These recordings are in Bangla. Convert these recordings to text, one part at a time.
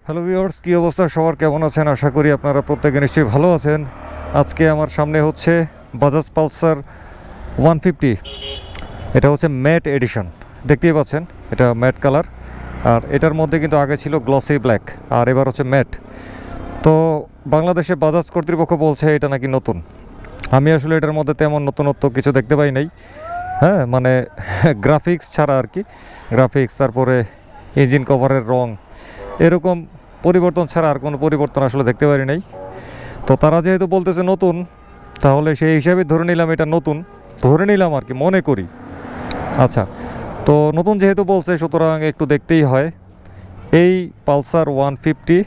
হ্যালো ভিউয়ার্স, কী অবস্থা সবার, কেমন আছেন? আশা করি আপনারা প্রত্যেকে নিশ্চয়ই ভালো আছেন। আজকে আমার সামনে হচ্ছে বাজাজ পালসার 150। এটা হচ্ছে ম্যাট এডিশন, দেখতেই পাচ্ছেন এটা ম্যাট কালার। আর এটার মধ্যে কিন্তু আগে ছিল গ্লসি ব্ল্যাক, আর এবার হচ্ছে ম্যাট। তো বাংলাদেশে বাজাজ কর্তৃপক্ষ বলছে এটা নাকি নতুন। আমি আসলে এটার মধ্যে তেমন নতুনত্ব কিছু দেখতে পাই নাই। হ্যাঁ, মানে গ্রাফিক্স ছাড়া আর কি, গ্রাফিক্স তারপরে ইঞ্জিন কভারের রং এরকম পরিবর্তন ছাড়া আর কোনো পরিবর্তন আসলে দেখতে পারি নাই। তো তারা যেহেতু বলতেছে নতুন, তাহলে সেই হিসাবে ধরে নিলাম এটা নতুন, ধরে নিলাম আর কি, মনে করি। আচ্ছা, তো নতুন যেহেতু বলছে সুতরাং একটু দেখতেই হয়। এই পালসার 150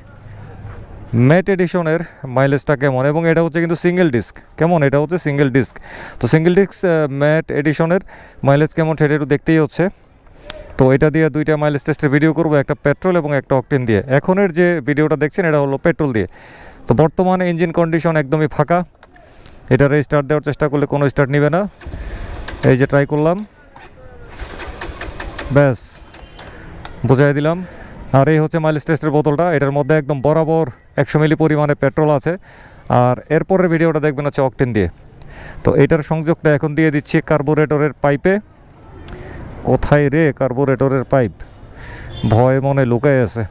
ম্যাট এডিশনের মাইলেজটা কেমন, এবং এটা হচ্ছে কিন্তু সিঙ্গেল ডিস্ক। কেমন, এটা হচ্ছে সিঙ্গেল ডিস্ক। তো সিঙ্গেল ডিস্ক ম্যাট এডিশনের মাইলেজ কেমন সেটা একটু দেখতেই হচ্ছে। তো এটা দিয়ে দুইটা মাইলেজ টেস্টের ভিডিও করব, একটা পেট্রোল এবং একটা অকটেন দিয়ে। এখনের যে ভিডিওটা দেখছেন এটা হলো পেট্রোল দিয়ে। তো বর্তমানে ইঞ্জিন কন্ডিশন একদমই ফাঁকা। এটারে স্টার্ট দেওয়ার চেষ্টা করলে কোনো স্টার্ট নেবে না। এই যে ট্রাই করলাম, ব্যাস বুঝাই দিলাম। আর এই হচ্ছে মাইলেজ টেস্টের বোতলটা, এটার মধ্যে একদম বরাবর 100 মিলি পরিমাণে পেট্রোল আছে। আর এরপরের ভিডিওটা দেখবেন হচ্ছে অকটেন দিয়ে। তো এটার সংযোগটা এখন দিয়ে দিচ্ছি কার্বোরেটরের পাইপে। কোথায় রে কার্বোরেটরের পাইপ? ভয় মনে লুকায় আছে।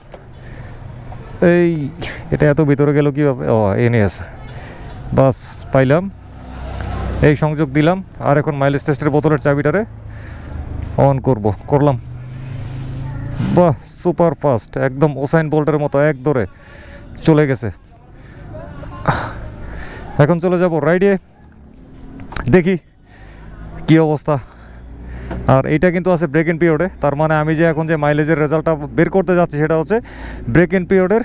এই এটা এত ভিতরে গেল কীভাবে? ও, এনে আছে, বাস পাইলাম। এই সংযোগ দিলাম, আর এখন মাইলেজ টেস্টের বোতলের চাবিটারে অন করলাম। বাহ, সুপার ফাস্ট, একদম ওসাইন বোল্টের মতো এক দৌড়ে চলে গেছে। এখন চলে যাব রাইডে, দেখি কি অবস্থা। আর এইটা কিন্তু আছে ব্রেক ইন পিরিয়ডে, তার মানে আমি যে এখন যে মাইলেজের রেজাল্টটা বের করতে যাচ্ছি সেটা হচ্ছে ব্রেক ইন পিরিয়ডের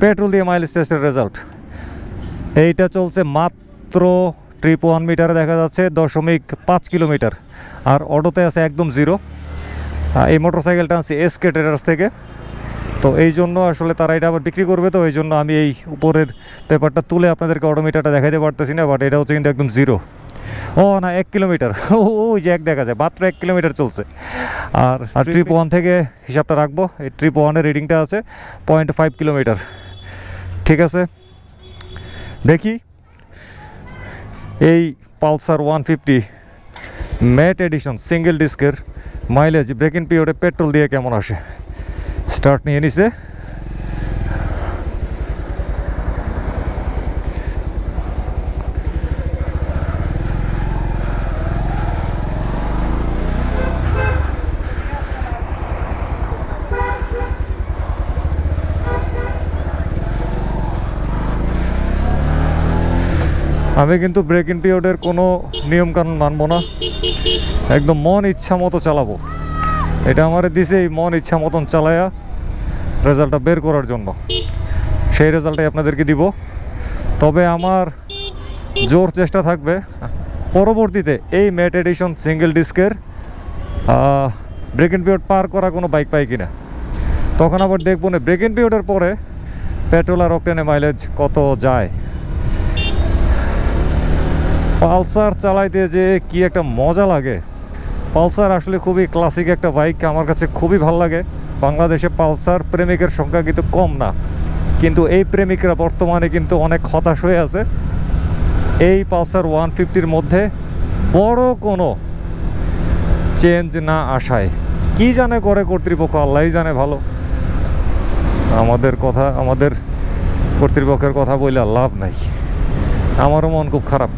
পেট্রোল দিয়ে মাইলেজ টেস্টের রেজাল্ট। এইটা চলছে মাত্র ট্রিপ 1 মিটারে, দেখা যাচ্ছে 0.5 কিলোমিটার। আর অটোতে আছে একদম জিরো। এই মোটরসাইকেলটা আছে এসকে ট্রেডার্স থেকে। তো এই জন্য আসলে তারা এটা আবার বিক্রি করবে, তো এই জন্য আমি এই উপরের পেপারটা তুলে আপনাদেরকে অটোমিটারটা দেখাইতে পারতেছি না। বাট এটা হচ্ছে কিন্তু একদম জিরো। ও না, 1 কিলোমিটার, ওই যে এক দেখা যায়, মাত্র 1 কিলোমিটার চলছে। আর ট্রিপ 1 থেকে হিসাবটা রাখবো। এই ট্রিপ 1-এর রিডিংটা আছে 0.5 কিলোমিটার। ঠিক আছে, দেখি এই পালসার 150 ম্যাট এডিশন সিঙ্গেল ডিস্কের মাইলেজ ব্রেক ইন পিরিয়ডে পেট্রোল দিয়ে কেমন আসে। স্টার্ট নিয়ে নিছে। আমি কিন্তু ব্রেক ইন পিরিয়ডের কোনো নিয়মকানুন মানবো না, একদম মন ইচ্ছা মতো চালাবো। এটা আমারে দিছে এই মন ইচ্ছা মতন চালায়া রেজাল্টটা বের করার জন্য। সেই রেজাল্টটাই আপনাদেরকে দিব। তবে আমার জোর চেষ্টা থাকবে পরবর্তীতে এই ম্যাট এডিশন সিঙ্গেল ডিস্কের ব্রেক ইন পিরিয়ড পার করা কোনো বাইক পাই কিনা। তখন আবার দেখবো না ব্রেক ইন পিরিয়ডের পরে পেট্রোল আর অকটেনে মাইলেজ কত যায়। পালসার চালাইতে যে কি একটা মজা লাগে। পালসার আসলে খুবই ক্লাসিক একটা বাইক, আমার কাছে খুবই ভালো লাগে। বাংলাদেশে পালসার প্রেমিকের সংখ্যা কিন্তু কম না, কিন্তু এই প্রেমিকরা বর্তমানে কিন্তু অনেক হতাশ হয়ে আছে এই পালসার 150-র মধ্যে বড় কোনো চেঞ্জ না আসায়। কি জানে করে কর্তৃপক্ষ, আল্লাহই জানে ভালো। আমাদের কর্তৃপক্ষের কথা বললে লাভ নাই। আমারও মন খুব খারাপ।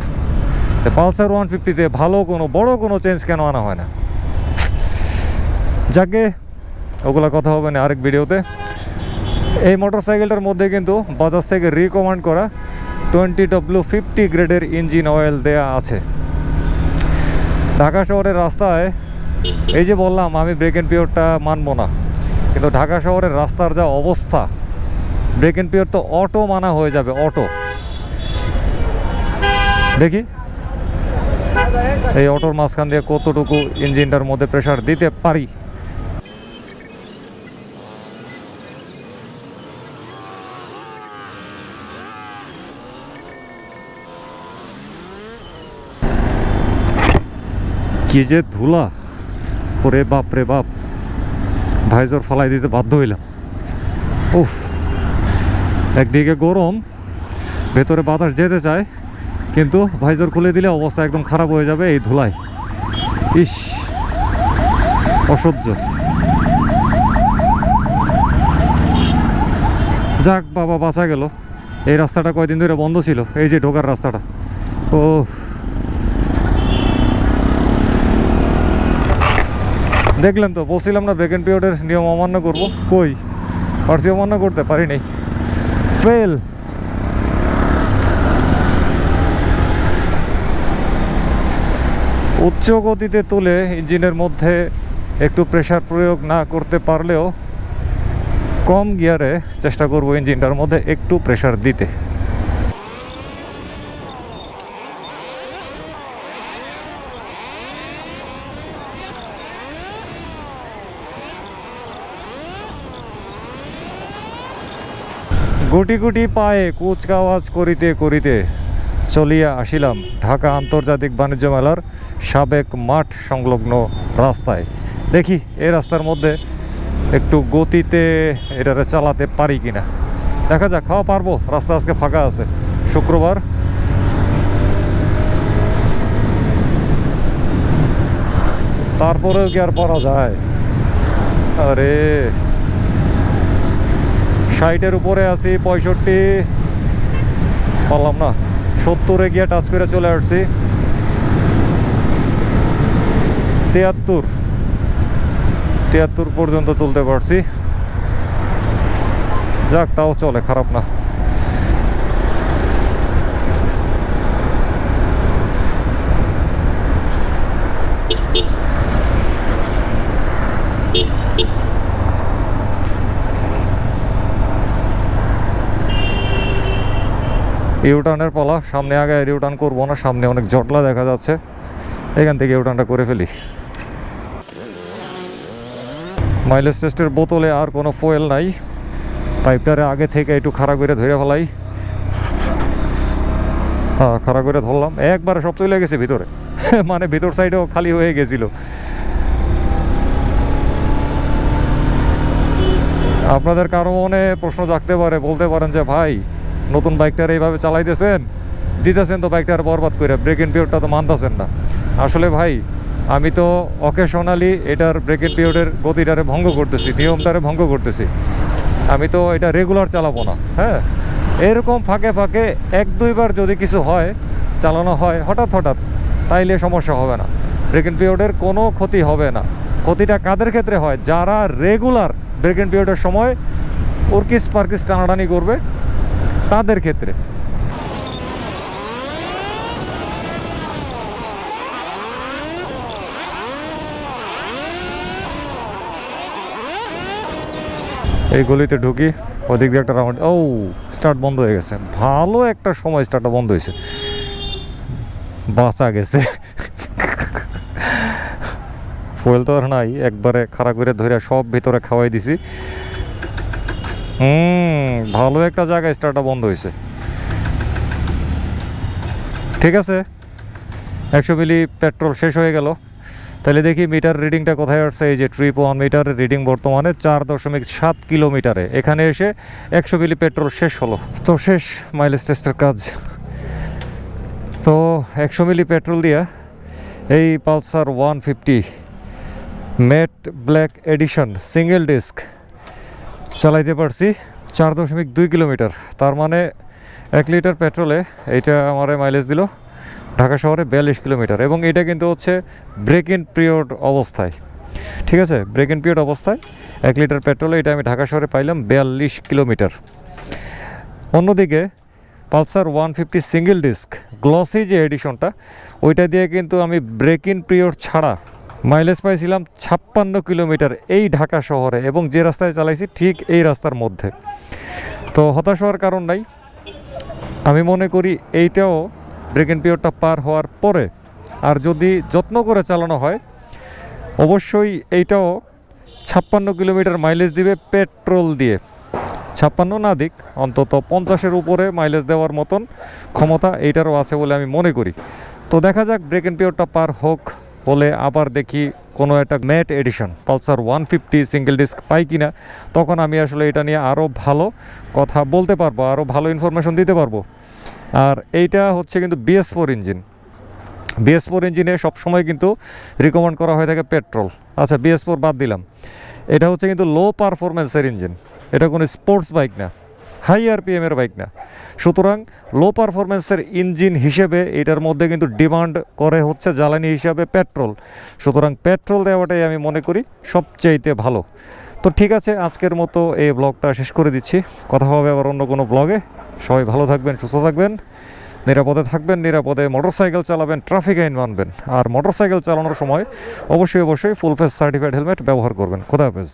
পালসার 150-তে ভালো কোনো বড় কোনো চেঞ্জ কেন আনা হয় না। যাকে ওগুলা কথা হবে না আরেক ভিডিওতে। এই মোটরসাইকেলটার মধ্যে কিন্তু বাজাজ থেকে রিকমেন্ড করা 20W50 গ্রেডের ইঞ্জিন অয়েল দেয়া আছে। ঢাকা শহরের রাস্তায়, এই যে বললাম আমি ব্রেক ইন পিরিয়ডটা মানবো না, কিন্তু ঢাকা শহরের রাস্তার যা অবস্থা, ব্রেক ইন পিরিয়ড তো অটো মানা হয়ে যাবে, অটো। দেখি এই অটোর মাঝখান দিয়ে কতটুকু ইঞ্জিনটার মধ্যে প্রেসার দিতে পারি। কি যে ধুলা, ওরে বাপ রে বাপ, ভাইজর ফালাই দিতে বাধ্য হইলাম। উফ, একদিকে গরম, ভেতরে বাতাস যেতে চায়, কিন্তু ভাইজার খুলে দিলে অবস্থা একদম খারাপ হয়ে যাবে এই ধুলায়। ইস, অসহ্য। যাক বাবা, বাঁচা গেল। এই রাস্তাটা কয়দিন ধরে বন্ধ ছিল, এই যে ঢোকার রাস্তাটা। ও দেখলেন তো, বলছিলাম না ব্রেক এন্ড পিরিয়ডের নিয়ম অমান্য করবো, কই পারছি অমান্য করতে পারি নাই, ফেল। উচ্চ গতিতে তুলে ইঞ্জিনের মধ্যে একটু প্রেসার প্রয়োগ না করতে পারলেও কম গিয়ারে চেষ্টা করব ইঞ্জিনটার মধ্যে একটু প্রেসার দিতে। গুটি গুটি পায়ে কুচকাওয়াজ করিতে করিতে চলিয়া আসিলাম ঢাকা আন্তর্জাতিক বাণিজ্য মেলার সাবেক মাঠ সংলগ্ন রাস্তায়। দেখি এই রাস্তার মধ্যে একটু গতিতে এটারে চালাতে পারি কিনা, দেখা যাক। খাওয়া পারবো, রাস্তা আজকে ফাঁকা আছে, শুক্রবার। তারপরেও কি আর পারা যায়? আরে 60-এর উপরে আছি, 65 পারলাম না, 70-এ গিয়ে টাচ করে চলে আসছি, 73 পর্যন্ত তুলতে পারছি। যাক, তাও চলে, খারাপ না। ইউটার্নের পালা, সামনে আগে ইউটার্ন করবো না, সামনে অনেক জটলা দেখা যাচ্ছে, এখান থেকে ইউটার্নটা করে ফেলি। মাইলেজ টেস্টের বোতলে আর কোনো ফুয়েল নাই, পাইপটারে আগে থেকে একটু খাড়া করে ধরে ফেলাই। হ্যাঁ, খাড়া করে ধরলাম, একবারে সব চলে গেছে ভিতরে, মানে ভিতর সাইডেও খালি হয়ে গেছিল। আপনাদের কারো মনে প্রশ্ন জাগতে পারে, বলতে পারেন যে ভাই নতুন বাইকটার এইভাবে চালাইতেছেন, দিতেছেন তো বাইকটার বরবাদ করে, ব্রেক এন্ড পিরিয়ডটা তো মানতেছেন না। আসলে ভাই, আমি তো অকেশনালি এটার ব্রেক এন্ড পিরিয়ডের গতিটারে ভঙ্গ করতেছি, নিয়মটারে ভঙ্গ করতেছি, আমি তো এটা রেগুলার চালাবো না। হ্যাঁ, এরকম ফাঁকে ফাঁকে 1-2 বার যদি কিছু হয়, চালানো হয় হঠাৎ হঠাৎ, তাইলে সমস্যা হবে না, ব্রেক এন্ড পিরিয়ডের কোনো ক্ষতি হবে না। ক্ষতিটা কাদের ক্ষেত্রে হয়? যারা রেগুলার ব্রেক এন্ড পিরিয়ডের সময় উর্কিস পার্কিস টানাটানি করবে, তাদের ক্ষেত্রে। এই গলিতে ঢুকি, ওদিক দিয়ে একটা রাউন্ড। ও, স্টার্ট বন্ধ হয়ে গেছে, ভালো একটা সময় স্টার্টটা বন্ধ হয়েছে, বাঁচা গেছে। ফুয়েল তো আর নাই, একবারে খাড়া করে ধরে সব ভিতরে খাওয়াই দিছি। ভালো একটা জায়গায় স্টার্টটা বন্ধ হয়েছে। ঠিক আছে, 100 মিলি পেট্রোল শেষ হয়ে গেল। তাহলে দেখি মিটার রিডিংটা কোথায় আসছে। এই যে ট্রিপ 1 মিটারের রিডিং বর্তমানে 4.7 কিলোমিটারে। এখানে এসে 100 মিলি পেট্রোল শেষ হলো। তো শেষ মাইলেজ টেস্টের কাজ। তো 100 মিলি পেট্রোল দিয়া এই Pulsar 150 matte black addition single disc চালাইতে পারছি 4.2 কিলোমিটার। তার মানে 1 লিটার পেট্রোলে এইটা আমার মাইলেজ দিল ঢাকা শহরে 42 কিলোমিটার। এবং এটা কিন্তু হচ্ছে ব্রেক ইন পিরিয়ড অবস্থায়। ঠিক আছে, ব্রেক ইন পিরিয়ড অবস্থায় 1 লিটার পেট্রোলে এটা আমি ঢাকা শহরে পাইলাম 42 কিলোমিটার। অন্যদিকে পালসার 150 সিঙ্গেল ডিস্ক গ্লসি যে এডিশনটা, ওইটা দিয়ে কিন্তু আমি ব্রেক ইন পিরিয়ড ছাড়া মাইলেজ পাইছিলাম 56 কিলোমিটার এই ঢাকা শহরে, এবং যে রাস্তায় চালাইছি ঠিক এই রাস্তার মধ্যে। তো হতাশ হওয়ার কারণ নাই। আমি মনে করি এইটাও ব্রেক ইন পিরিয়ডটা পার হওয়ার পরে আর যদি যত্ন করে চালানো হয়, অবশ্যই এইটাও 56 কিলোমিটার মাইলেজ দিবে পেট্রোল দিয়ে। 56 না দিক, অন্তত 50-এর উপরে মাইলেজ দেওয়ার মতন ক্ষমতা এইটারও আছে বলে আমি মনে করি। তো দেখা যাক, ব্রেক ইন পিরিয়ডটা পার হোক, হলে আবার দেখি কোনো একটা matte edition Pulsar 150 single disc পাই কিনা, তখন আমি আসলে এটা নিয়ে আরও ভালো কথা বলতে পারবো, আরও ভালো ইনফরমেশন দিতে পারবো। আর এইটা হচ্ছে কিন্তু BS4 ইঞ্জিন। BS4 ইঞ্জিনে সবসময় কিন্তু রিকমেন্ড করা হয়ে থাকে পেট্রোল। আচ্ছা, BS4 বাদ দিলাম, এটা হচ্ছে কিন্তু লো পারফরমেন্সের ইঞ্জিন, এটা কোনো স্পোর্টস বাইক না, হাই আরপিএমের বাইক না। সুতরাং লো পারফরমেন্সের ইঞ্জিন হিসেবে এটার মধ্যে কিন্তু ডিমান্ড করে হচ্ছে জ্বালানি হিসাবে পেট্রোল। সুতরাং পেট্রোল দেওয়াটাই আমি মনে করি সবচাইতে ভালো। তো ঠিক আছে, আজকের মতো এই ব্লগটা শেষ করে দিচ্ছি। কথা হবে আবার অন্য কোনো ব্লগে। সবাই ভালো থাকবেন, সুস্থ থাকবেন, নিরাপদে থাকবেন, নিরাপদে মোটরসাইকেল চালাবেন, ট্রাফিক আইন মানবেন। আর মোটরসাইকেল চালানোর সময় অবশ্যই ফুল ফেস সার্টিফাইড হেলমেট ব্যবহার করবেন। খোদা হাফেজ।